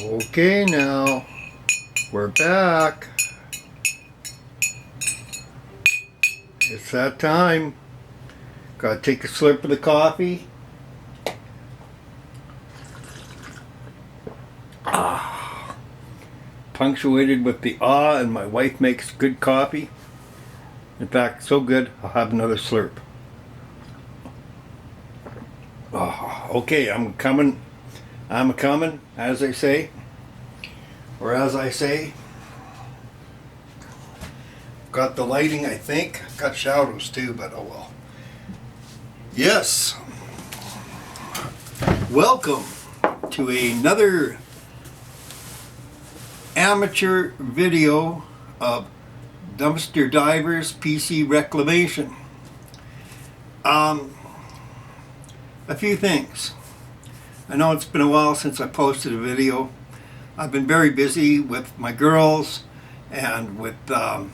Okay, now we're back. It's that time. Gotta take a slurp of the coffee. Punctuated with the and my wife makes good coffee. In fact, so good, I'll have another slurp. Okay, I'm coming, as they say. Or as I say. Got the lighting, I think. Got shadows too, but oh well. Yes. Welcome to another amateur video of Dumpster Divers PC Reclamation. A few things. I know it's been a while since I posted a video. I've been very busy with my girls, and with the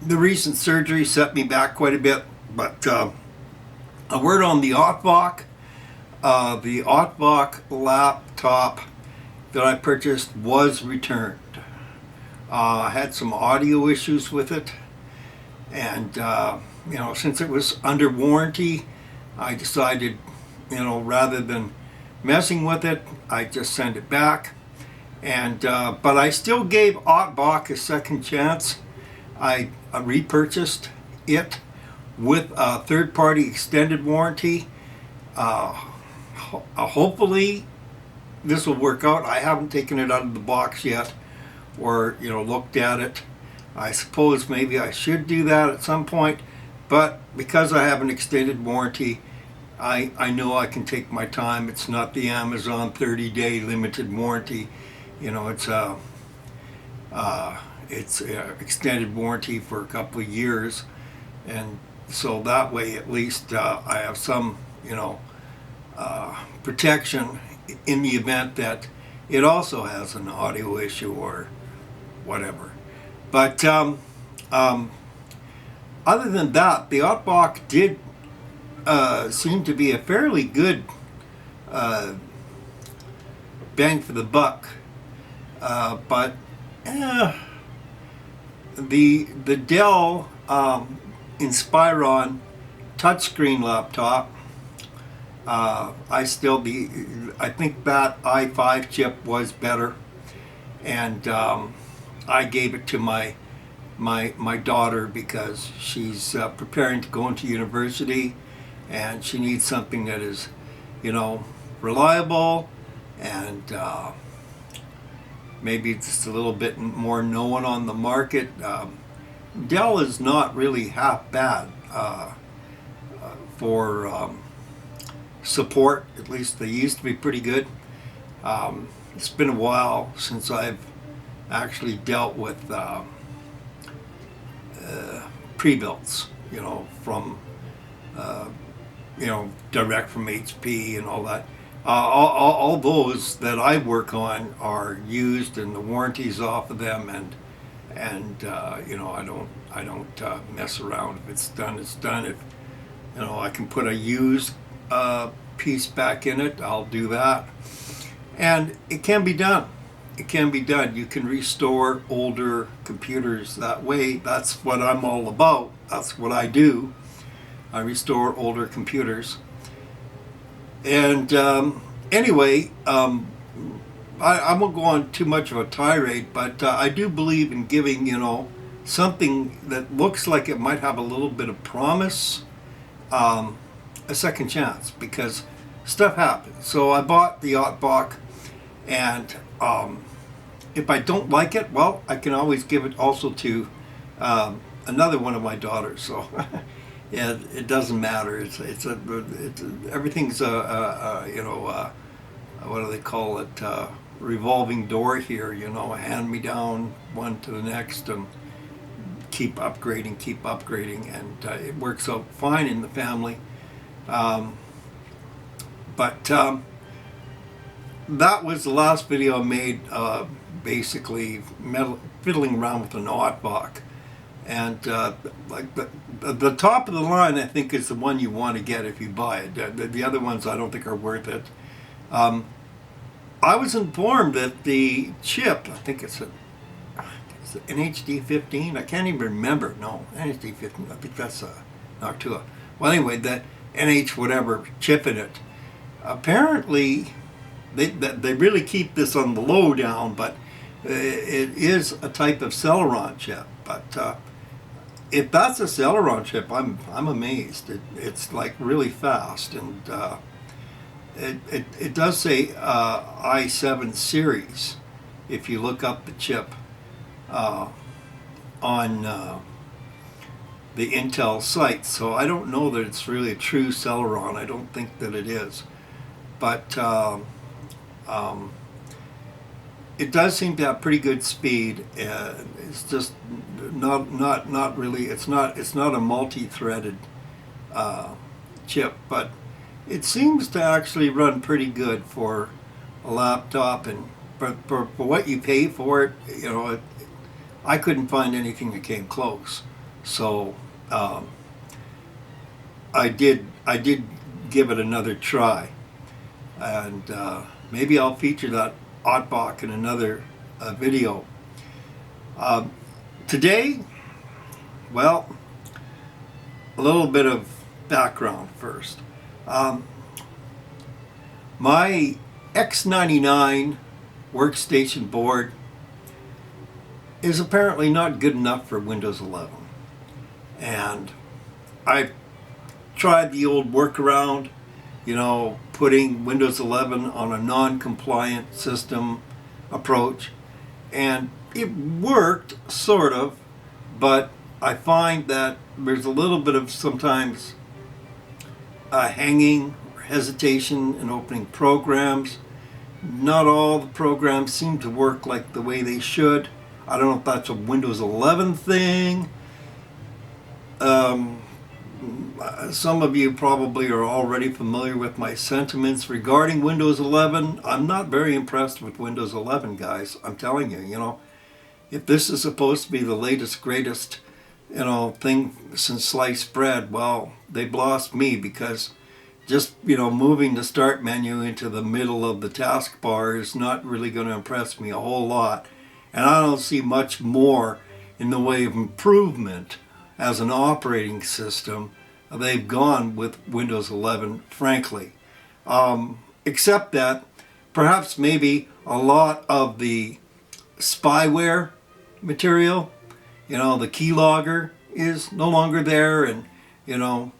recent surgery set me back quite a bit. But a word on the OTVOC. The OTVOC laptop that I purchased was returned. I had some audio issues with it, and since it was under warranty, I decided, rather than messing with it, I just send it back. And but I still gave OTVOC a second chance. I repurchased it with a third-party extended warranty. Hopefully this will work out. I haven't taken it out of the box yet, or looked at it. I suppose maybe I should do that at some point, but because I have an extended warranty, I know I can take my time. It's not the Amazon 30-day limited warranty. It's extended warranty for a couple of years, and so that way at least I have some protection in the event that it also has an audio issue or whatever. But other than that, the OTVOC did seem to be a fairly good bang for the buck. But the Dell Inspiron touchscreen laptop, I think that i5 chip was better, and I gave it to my daughter because she's preparing to go into university, and she needs something that is reliable, and maybe just a little bit more known on the market. Dell is not really half bad for support. At least they used to be pretty good. It's been a while since I've actually dealt with pre-builts, from direct from HP and all that. All those that I work on are used, and the warranty's off of them, and I don't mess around. If it's done, it's done. If I can put a used piece back in it, I'll do that, and it can be done. It can be done. You can restore older computers that way. That's what I'm all about. That's what I do. I restore older computers. And anyway, I won't go on too much of a tirade, but I do believe in giving, something that looks like it might have a little bit of promise, a second chance, because stuff happens. So I bought the OTVOC, and if I don't like it, well, I can always give it also to another one of my daughters. So yeah, it doesn't matter. Everything's what do they call it? Revolving door here. Hand me down one to the next, and keep upgrading, and it works out fine in the family. But that was the last video I made, basically fiddling around with an OTVOC. And like the top of the line, I think, is the one you want to get if you buy it. The other ones I don't think are worth it. I was informed that the chip, I think it's an NHD15. I can't even remember. No, NHD15. I think that's a Noctua. Well, anyway, that NH whatever chip in it. Apparently, they really keep this on the low down, but it is a type of Celeron chip. But if that's a Celeron chip, I'm amazed. It's like really fast, and it does say i7 series if you look up the chip on the Intel site. So I don't know that it's really a true Celeron. I don't think that it is, but it does seem to have pretty good speed. It's just not really. It's not a multi-threaded chip, but it seems to actually run pretty good for a laptop, and for what you pay for it, you know, I couldn't find anything that came close. So I did give it another try, and maybe I'll feature that Ottbach in another video. Today, well, a little bit of background first. My X99 workstation board is apparently not good enough for Windows 11. And I've tried the old workaround, you know, putting Windows 11 on a non-compliant system approach, and it worked, sort of, but I find that there's a little bit of sometimes hanging or hesitation in opening programs. Not all the programs seem to work like the way they should. I don't know if that's a Windows 11 thing. Some of you probably are already familiar with my sentiments regarding Windows 11. I'm not very impressed with Windows 11, guys. I'm telling you, you know, if this is supposed to be the latest, greatest, you know, thing since sliced bread, well, they've lost me, because just, you know, moving the start menu into the middle of the taskbar is not really going to impress me a whole lot. And I don't see much more in the way of improvement as an operating system. They've gone with Windows 11, frankly. Except that perhaps maybe a lot of the spyware material, you know, the keylogger is no longer there, and, you know,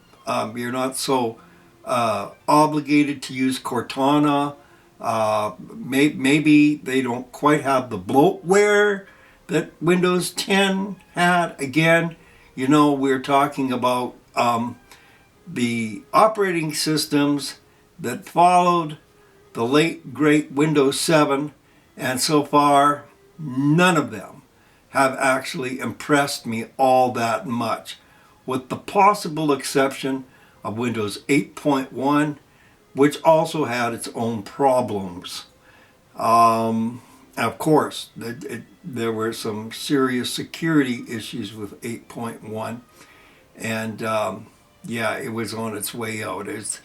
you're not so obligated to use Cortana. Maybe they don't quite have the bloatware that Windows 10 had. Again, you know, we're talking about the operating systems that followed the late great Windows 7, and so far none of them have actually impressed me all that much, with the possible exception of Windows 8.1, which also had its own problems. Of course, there were some serious security issues with 8.1, and yeah, it was on its way out. It's,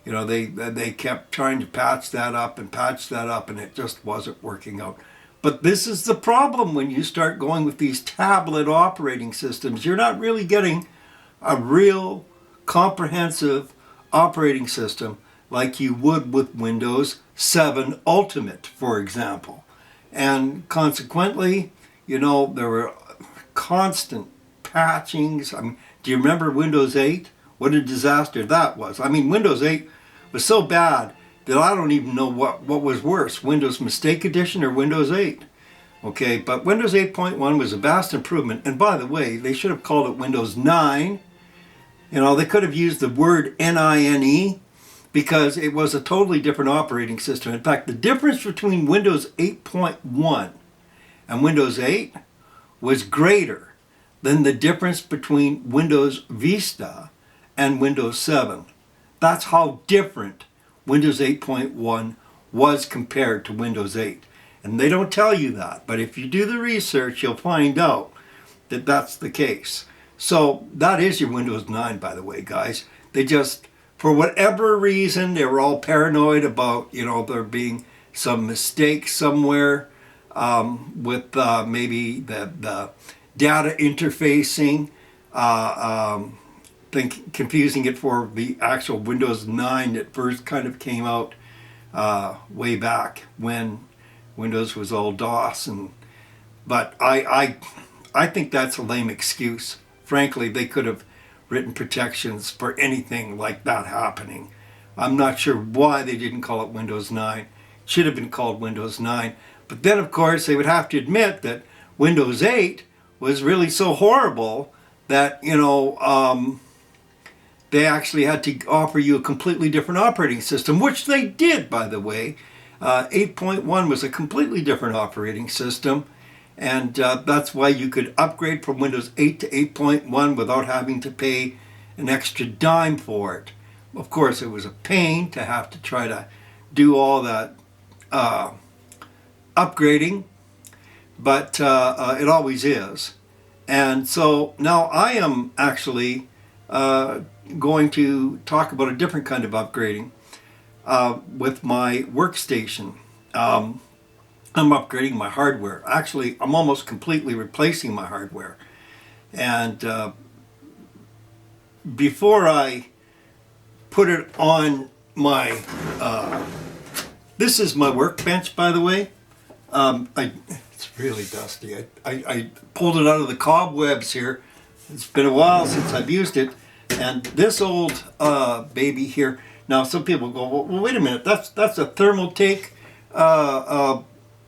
you know, they kept trying to patch that up, and it just wasn't working out. But this is the problem when you start going with these tablet operating systems. You're not really getting a real comprehensive operating system like you would with Windows 7 Ultimate, for example. And consequently, you know, there were constant patchings. I mean, do you remember Windows 8? What a disaster that was. I mean, Windows 8 was so bad that I don't even know what was worse, Windows Mistake Edition or Windows 8. Okay, but Windows 8.1 was a vast improvement. And by the way, they should have called it Windows 9. You know, they could have used the word NINE, because it was a totally different operating system. In fact, the difference between Windows 8.1 and Windows 8 was greater than the difference between Windows Vista and Windows 7. That's how different Windows 8.1 was compared to Windows 8. And they don't tell you that, but if you do the research, you'll find out that that's the case. So that is your Windows 9, by the way, guys. They just, for whatever reason, they were all paranoid about, you know, there being some mistakes somewhere with maybe the data interfacing, confusing it for the actual Windows 9 that first kind of came out way back when Windows was all DOS. But I think that's a lame excuse. Frankly, they could have written protections for anything like that happening. I'm not sure why they didn't call it Windows 9. It should have been called Windows 9. But then, of course, they would have to admit that Windows 8 was really so horrible that, they actually had to offer you a completely different operating system, which they did, by the way. 8.1 was a completely different operating system, and that's why you could upgrade from Windows 8 to 8.1 without having to pay an extra dime for it. Of course, it was a pain to have to try to do all that upgrading, but it always is. And so now I am actually going to talk about a different kind of upgrading with my workstation. I'm upgrading my hardware. Actually, I'm almost completely replacing my hardware. And before I put it on my, this is my workbench, by the way. It's really dusty. I pulled it out of the cobwebs here. It's been a while since I've used it. And this old baby here, now some people go, well, wait a minute, that's a Thermaltake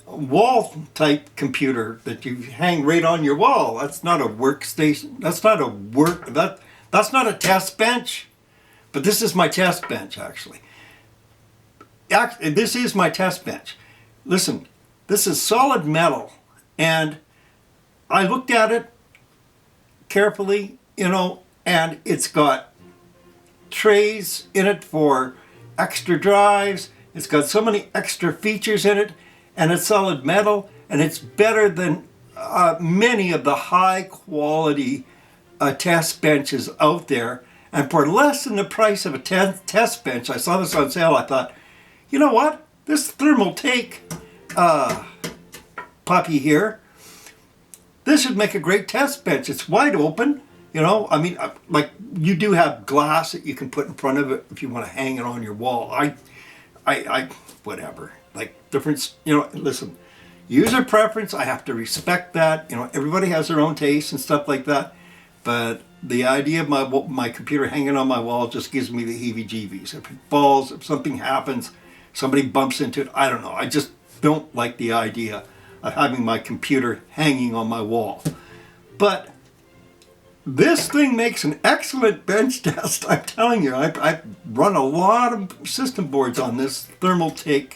wall type computer that you hang right on your wall. That's not a workstation. That's not that's not a test bench. But this is my test bench, actually. This is my test bench. Listen, this is solid metal, and I looked at it carefully, and it's got trays in it for extra drives. It's got so many extra features in it, and it's solid metal, and it's better than many of the high quality test benches out there. And for less than the price of a test bench, I saw this on sale. I thought, you know what? This Thermaltake puppy here, this would make a great test bench. It's wide open. Like you do have glass that you can put in front of it if you want to hang it on your wall. I whatever. Like different, listen, user preference, I have to respect that. Everybody has their own taste and stuff like that. But the idea of my computer hanging on my wall just gives me the heebie-jeebies. If it falls, if something happens, somebody bumps into it, I don't know. I just don't like the idea of having my computer hanging on my wall. But this thing makes an excellent bench test. I'm telling you, I've run a lot of system boards on this Thermaltake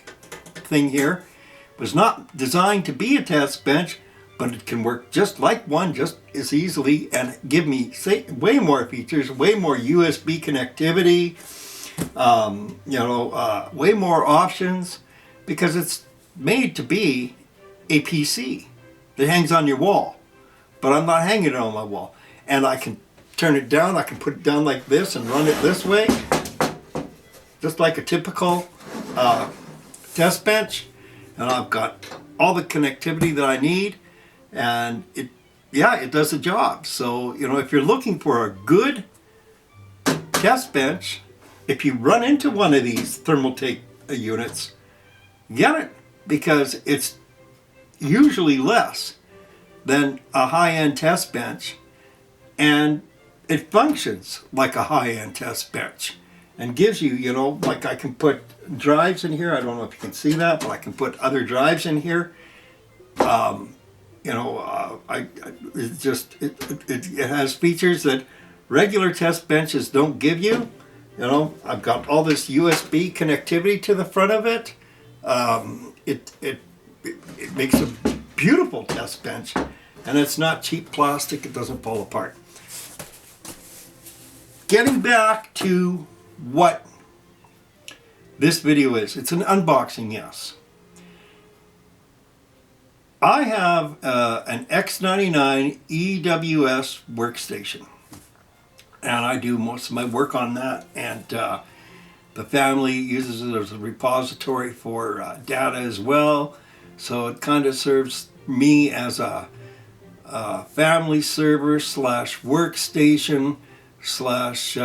thing here. It was not designed to be a test bench, but it can work just like one, just as easily, and give me way more features, way more USB connectivity, way more options, because it's made to be a PC that hangs on your wall. But I'm not hanging it on my wall. And I can turn it down, I can put it down like this and run it this way, just like a typical test bench. And I've got all the connectivity that I need, and it does the job. So, if you're looking for a good test bench, if you run into one of these Thermaltake units, get it, because it's usually less than a high-end test bench, and it functions like a high-end test bench and gives you, like I can put drives in here. I don't know if you can see that, but I can put other drives in here. It has features that regular test benches don't give you. I've got all this USB connectivity to the front of it. It makes a beautiful test bench, and it's not cheap plastic. It doesn't fall apart. Getting back to what this video is, it's an unboxing, yes. I have an X99 E WS workstation, and I do most of my work on that. And The family uses it as a repository for data as well. So it kind of serves me as a family server slash workstation slash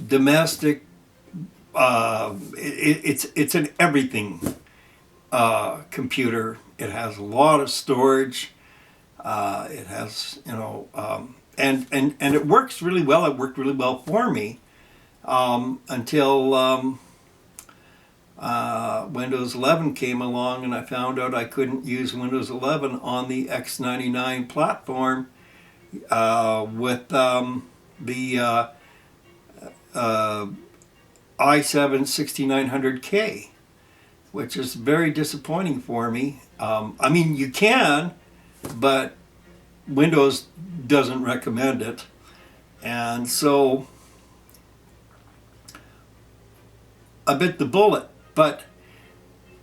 domestic. It's an everything computer. It has a lot of storage. It has, and it works really well. It worked really well for me until Windows 11 came along, and I found out I couldn't use Windows 11 on the X99 platform with the i7 6900K, which is very disappointing for me. I mean, you can, but Windows doesn't recommend it. And so I bit the bullet. But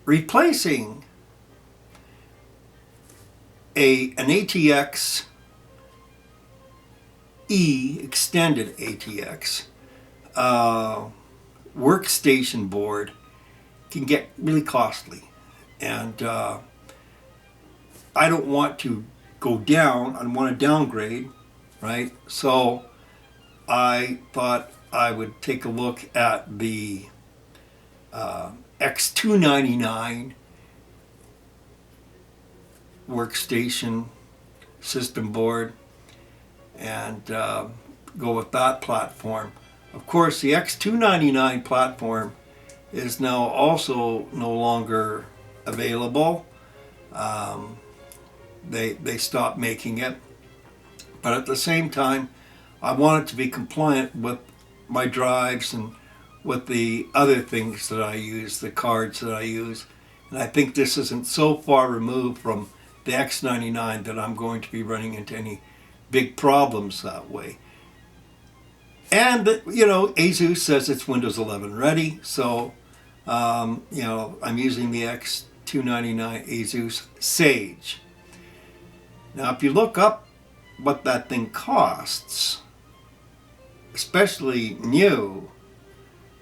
replacing an ATX extended ATX workstation board can get really costly, and I don't want to go down. I want to downgrade, right? So I thought I would take a look at the X299 workstation system board and go with that platform. Of course, the X299 platform is now also no longer available. They stopped making it. But at the same time, I want it to be compliant with my drives and with the other things that I use, the cards that I use. And I think this isn't so far removed from the X99 that I'm going to be running into any big problems that way. And, ASUS says it's Windows 11 ready, so, I'm using the X299 ASUS Sage. Now, if you look up what that thing costs, especially new,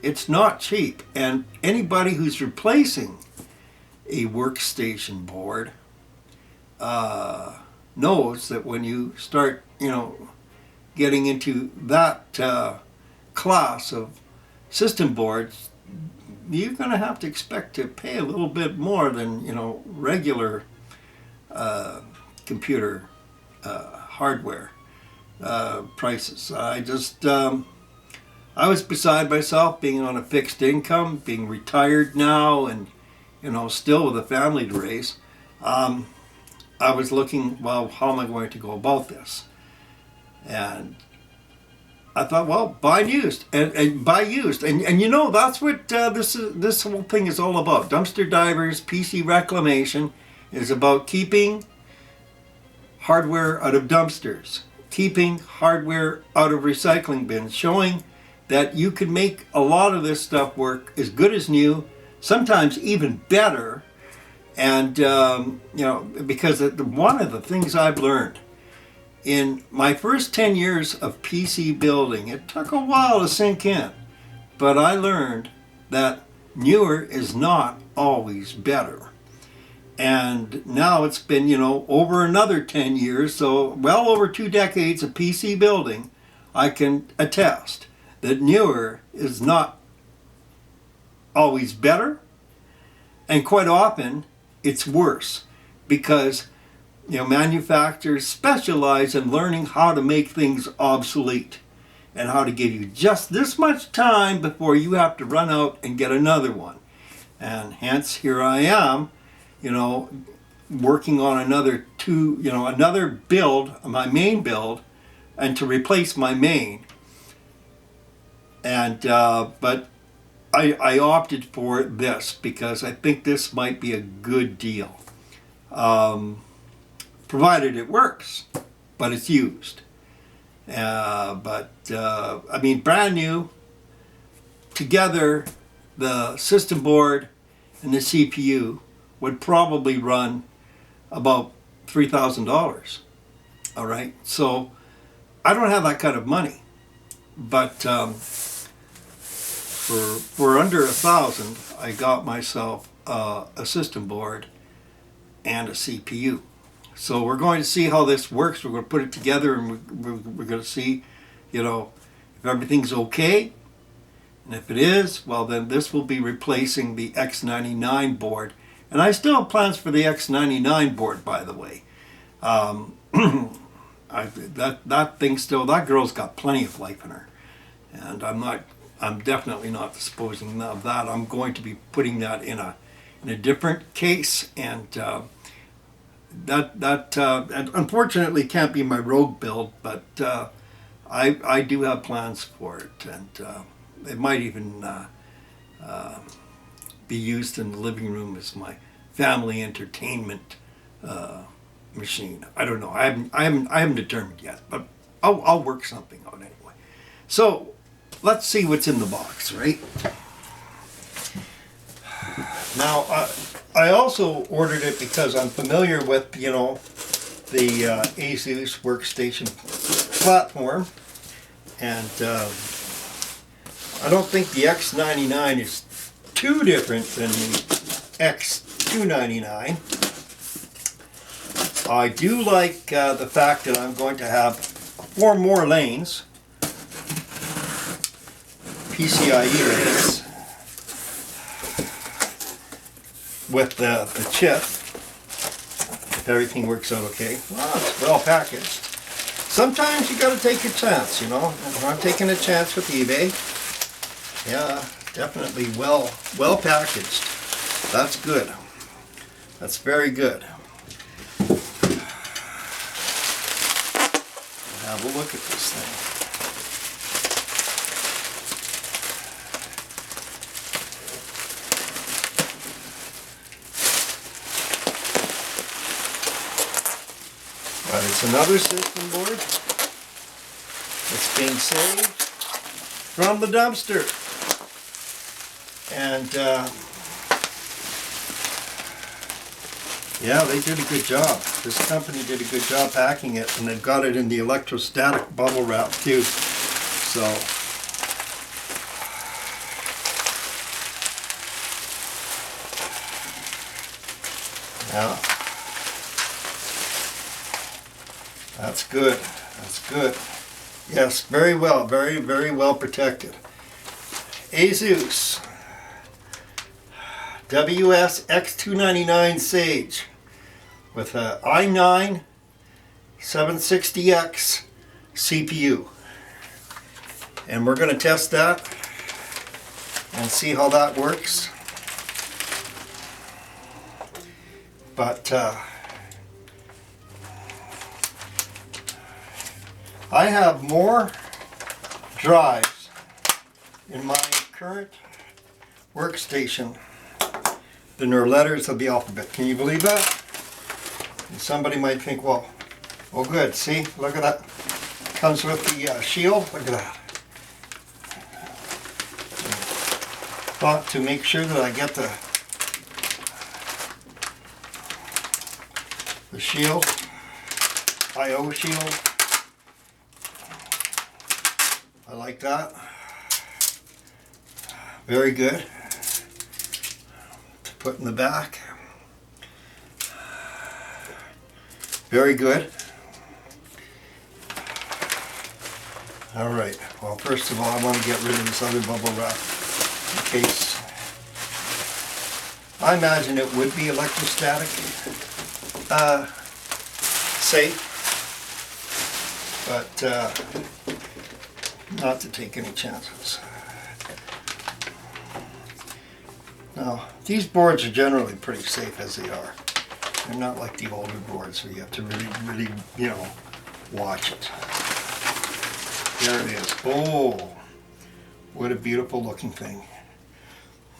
it's not cheap. And anybody who's replacing a workstation board knows that when you start, getting into that class of system boards, you're going to have to expect to pay a little bit more than, regular computer hardware prices. I was beside myself, being on a fixed income, being retired now, and still with a family to raise. I was looking, well, how am I going to go about this? And I thought, well, buy used and buy used, and that's what this whole thing is all about. Dumpster Divers PC Reclamation is about keeping hardware out of dumpsters, keeping hardware out of recycling bins, showing that you can make a lot of this stuff work as good as new, sometimes even better. And, because one of the things I've learned in my first 10 years of PC building, it took a while to sink in, but I learned that newer is not always better. And now it's been, over another 10 years, so well over 2 decades of PC building, I can attest that newer is not always better, and quite often it's worse, because manufacturers specialize in learning how to make things obsolete and how to give you just this much time before you have to run out and get another one. And hence here I am, working on another build, my main build, and to replace my main. And but I opted for this because I think this might be a good deal, provided it works, but it's used. Brand new, together, the system board and the CPU would probably run about $3,000. All right, so I don't have that kind of money, but for under $1,000, I got myself a system board and a CPU. So we're going to see how this works. We're going to put it together, and we're going to see, you know, if everything's okay. And if it is, well, then this will be replacing the X99 board. And I still have plans for the X99 board, by the way. That thing still, that girl's got plenty of life in her. And I'm definitely not disposing of that. I'm going to be putting that in a different case, and that unfortunately can't be my rogue build, but I do have plans for it, and it might even be used in the living room as my family entertainment machine. I don't know. I haven't determined yet, but I'll work something out anyway. So let's see what's in the box, right? Now, I also ordered it because I'm familiar with, you know, the ASUS workstation platform, and I don't think the X99 is too different than the X299. I do like the fact that I'm going to have 4 more lanes, PCIe lanes, with the chip, if everything works out okay. Well, it's well packaged. Sometimes you got to take your chance, you know. I'm taking a chance with eBay. Yeah, definitely well packaged. That's good. That's very good. Have a look at this thing. But it's another system board that's being saved from the dumpster. And yeah, they did a good job. This company did a good job packing it, and they've got it in the electrostatic bubble wrap too. So yeah, that's good. That's good. Yes, very well, very well protected. ASUS WS X299 Sage with a i9 760X CPU, and we're going to test that and see how that works. But I have more drives in my current workstation than there are letters of the alphabet. Can you believe that? And somebody might think, well, good, see, look at that. Comes with the shield, look at that. Thought to make sure that I get the shield, I/O shield. I like that. Very good. To put in the back. Very good. All right. Well, first of all, I want to get rid of this other bubble wrap in case. I imagine it would be electrostatic safe, but not to take any chances. Now, these boards are generally pretty safe as they are. They're not like the older boards where you have to really, you know, watch it. There it is. Oh, what a beautiful looking thing.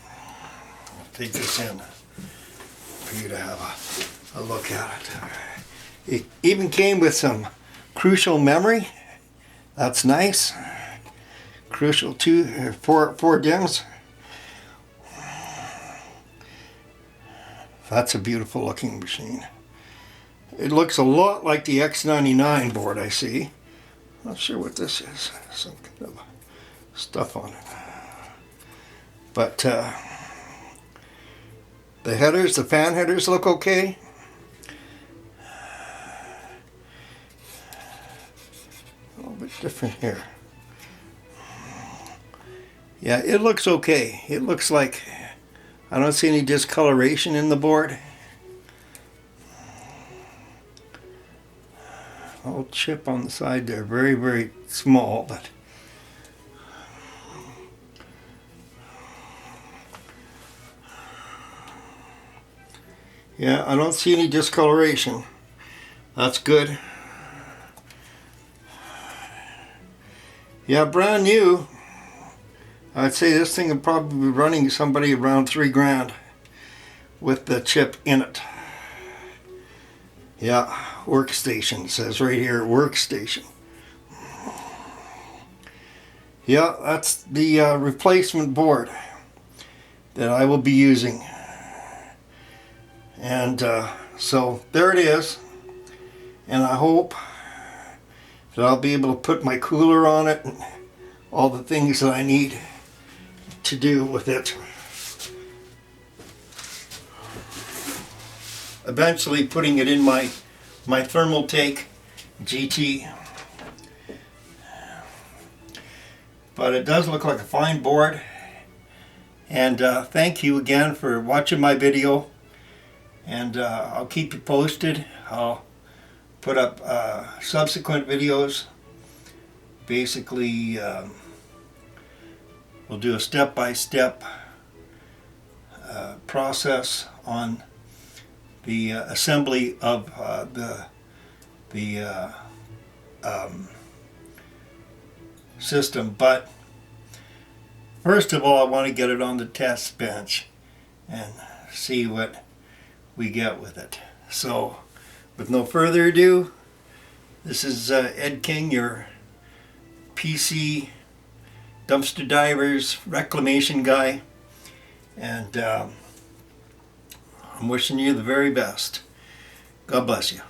I'll take this in for you to have a look at it. It even came with some Crucial memory. That's nice. Crucial 4 DIMMs. That's a beautiful looking machine. It looks a lot like the X99 board I see. Not sure what this is. Some kind of stuff on it. But the headers, the fan headers look okay. A little bit different here. Yeah, it looks okay. It looks like I don't see any discoloration in the board. A little chip on the side there, very, very small, but yeah, I don't see any discoloration. That's good. Yeah, brand new. I'd say this thing would probably be running somebody around $3,000 with the chip in it. Yeah, workstation, it says right here, workstation. Yeah, that's the replacement board that I will be using. And so there it is. And I hope that I'll be able to put my cooler on it and all the things that I need to do with it. Eventually putting it in my thermal take GT. But it does look like a fine board. And thank you again for watching my video. And I'll keep you posted. I'll put up subsequent videos. Basically, we'll do a step-by-step process on the assembly of the system. But first of all, I want to get it on the test bench and see what we get with it. So, with no further ado, this is Ed King, your PC dumpster divers reclamation guy, and I'm wishing you the very best. God bless you.